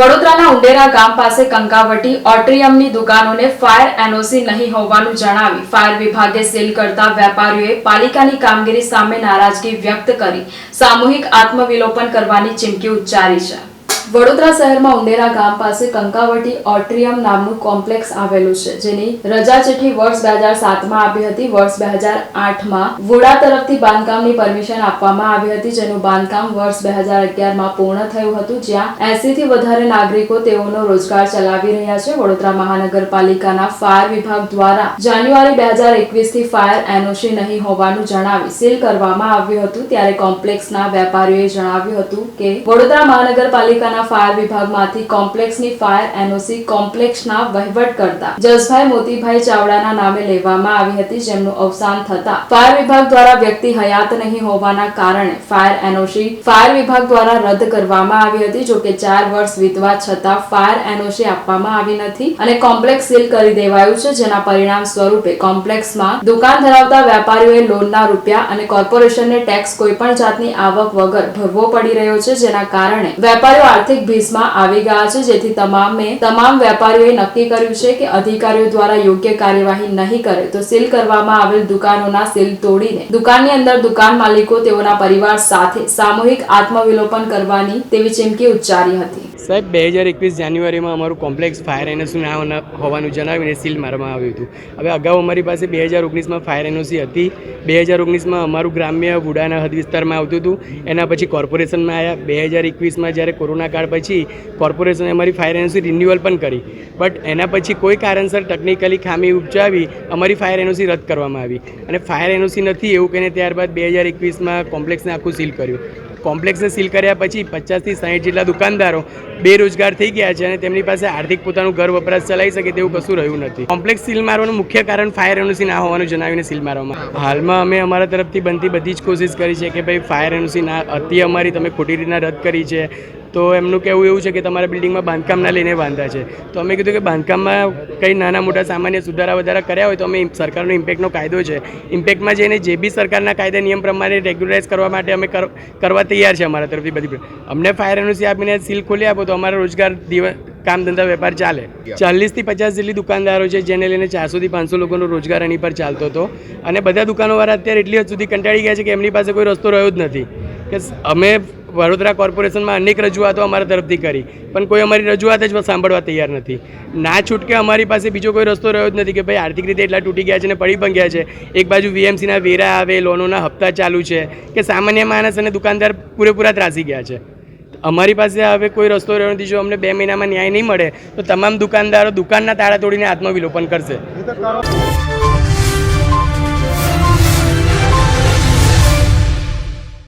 વડોદરાના ઉંડેરા ગામ પાસે કંકાવટી ઓટ્રિયમની દુકાનોને ફાયર એનઓસી નહીં હોવાનું જણાવી ફાયર વિભાગે સીલ કરતા વેપારીઓએ પાલિકાની કામગીરી સામે નારાજગી વ્યક્ત કરી સામૂહિક આત્મવિલોપન કરવાની ચીમકી ઉચ્ચારી છે। વડોદરા શહેરમાં ઉંડેરા ગામ પાસે કંકાવટી ઓટ્રિયમ નામનું કોમ્પ્લેક્સ આવેલું છે, જેની રજા ચિઠ્ઠી વર્ષ 2007માં આપી હતી। વર્ષ 2008માં વુડા તરફથી બાંધકામની પરમિશન આપવામાં આવી હતી, જેનું બાંધકામ વર્ષ 2011માં પૂર્ણ થયું હતું, જ્યાં 80 થી વધારે નાગરિકો તેઓનો રોજગાર ચલાવી રહ્યા છે। વડોદરા મહાનગરપાલિકાના ફાયર વિભાગ દ્વારા જાન્યુઆરી 2021 થી ફાયર એનઓસી નહીં હોવાનું જણાવી સીલ કરવામાં આવ્યું હતું। ત્યારે કોમ્પ્લેક્સના વેપારીઓએ જણાવ્યું હતું કે વડોદરા મહાનગરપાલિકાના ફાયર વિભાગમાંથી કોમ્પ્લેક્સની ફાયર એનઓસી કોમ્પ્લેક્સના વહીવટ કરતા જસભાઈ મોતીભાઈ ચાવડાના નામે લેવામાં આવી હતી, જેમનું અવસાન થતા ફાયર વિભાગ દ્વારા વ્યક્તિ હયાત નહીં હોવાના કારણે ફાયર એનઓસી ફાયર વિભાગ દ્વારા રદ કરવામાં આવી હતી। જો કે 4 વર્ષ વીતવા છતાં ફાયર એનઓસી આપવામાં આવી નથી અને કોમ્પ્લેક્સ સીલ કરી દેવાયું છે, જેના પરિણામ સ્વરૂપે કોમ્પ્લેક્સમાં દુકાન ધરાવતા વેપારીઓએ લોનના રૂપિયા અને કોર્પોરેશનને ટેક્સ કોઈ પણ જાતની આવક વગર ભરવો પડી રહ્યો છે, જેના કારણે વેપારીઓ આર્થિક ભીસમાં આવી ગયા છે। જેથી તમામ વેપારીઓએ નક્કી કર્યું છે કે અધિકારીઓ દ્વારા યોગ્ય કાર્યવાહી નહીં કરે તો સીલ કરવામાં આવેલ દુકાનોના સીલ તોડીને દુકાનની અંદર દુકાન માલિકો તેઓના પરિવાર સાથે સામૂહિક આત્મવિલોપન કરવાની તેવી ચીમકી ઉચ્ચારી હતી। સાહેબ 2021 જાન્યુઆરીમાં અમારું કોમ્પ્લેક્સ ફાયર એનઓસી ના હોવાનું જણાવીને સીલ મારવામાં આવ્યું હતું। હવે અગાઉ અમારી પાસે 2019માં ફાયર એનઓસી હતી। 2019માં અમારું ગ્રામ્ય વુડાના હદ વિસ્તારમાં આવતું હતું, એના પછી કોર્પોરેશનમાં આવ્યા। 2021માં જ્યારે કોરોના કાળ પછી કોર્પોરેશને અમારી ફાયર એનઓસી રિન્યુઅલ પણ કરી, બટ એના પછી કોઈ કારણસર ટેકનિકલી ખામી ઉપજાવી અમારી ફાયર એનઓસી રદ કરવામાં આવી અને ફાયર એનઓસી નથી એવું કહીને ત્યારબાદ 2021માં કોમ્પ્લેક્સને આખું સીલ કર્યું। કોમ્પ્લેક્સને સીલ કર્યા પછી 50 થી 60 જેટલા દુકાનદારો બેરોજગાર થઈ ગયા છે અને તેમની પાસે આર્થિક પોતાનું ઘર વપરાશ ચલાવી શકે તેવું કશું રહ્યું નથી। કોમ્પ્લેક્સ સીલ મારવાનું મુખ્ય કારણ ફાયર એનઓસી ના હોવાનું જણાવીને સીલ મારવામાં। હાલમાં અમે અમારા તરફથી બનતી બધી જ કોશિશ કરી છે કે ભાઈ ફાયર એનઓસી ના હતી અમારી તમે ખોટી રીતના રદ કરી છે, તો એમનું કહેવું એવું છે કે તમારા બિલ્ડિંગમાં બાંધકામના લઈને બાંધા છે। તો અમે કીધું કે બાંધકામમાં કંઈ નાના મોટા સામાન્ય સુધારા વધારા કર્યા હોય તો અમે સરકારનો ઇમ્પેક્ટનો કાયદો છે, ઇમ્પેક્ટમાં જઈને જે બી સરકારના કાયદા નિયમ પ્રમાણે રેગ્યુલરાઇઝ કરવા માટે અમે કરવા તૈયાર છે અમારા તરફથી બધી। અમને ફાયર એનઓસી આપીને સીલ ખોલી આપો તો અમારા રોજગાર કામ ધંધા વેપાર ચાલે। 40 થી 50 જેટલી દુકાનદારો છે, જેને લઈને 400 થી 500 લોકોનો રોજગાર એની પર ચાલતો હતો અને બધા દુકાનોવાળા અત્યારે એટલી હદ સુધી કંટાળી ગયા છે કે એમની પાસે કોઈ રસ્તો રહ્યો જ નથી। કે અમે વડોદરા કોર્પોરેશનમાં અનેક રજૂઆતો અમારા તરફથી કરી, પણ કોઈ અમારી રજૂઆત જ સાંભળવા તૈયાર નથી। ના છૂટકે અમારી પાસે બીજો કોઈ રસ્તો રહ્યો જ નથી કે ભાઈ આર્થિક રીતે એટલા તૂટી ગયા છે અને પડી પણ ગયા છે। એક બાજુ વીએમસીના વેરા આવે, લોનોના હપ્તા ચાલુ છે કે સામાન્ય માણસ અને દુકાનદાર પૂરેપૂરા ત્રાસી ગયા છે। અમારી પાસે હવે કોઈ રસ્તો રહ્યો નથી। જો અમને 2 મહિનામાં ન્યાય નહીં મળે તો તમામ દુકાનદારો દુકાનના તાળા તોડીને આત્મવિલોપન કરશે।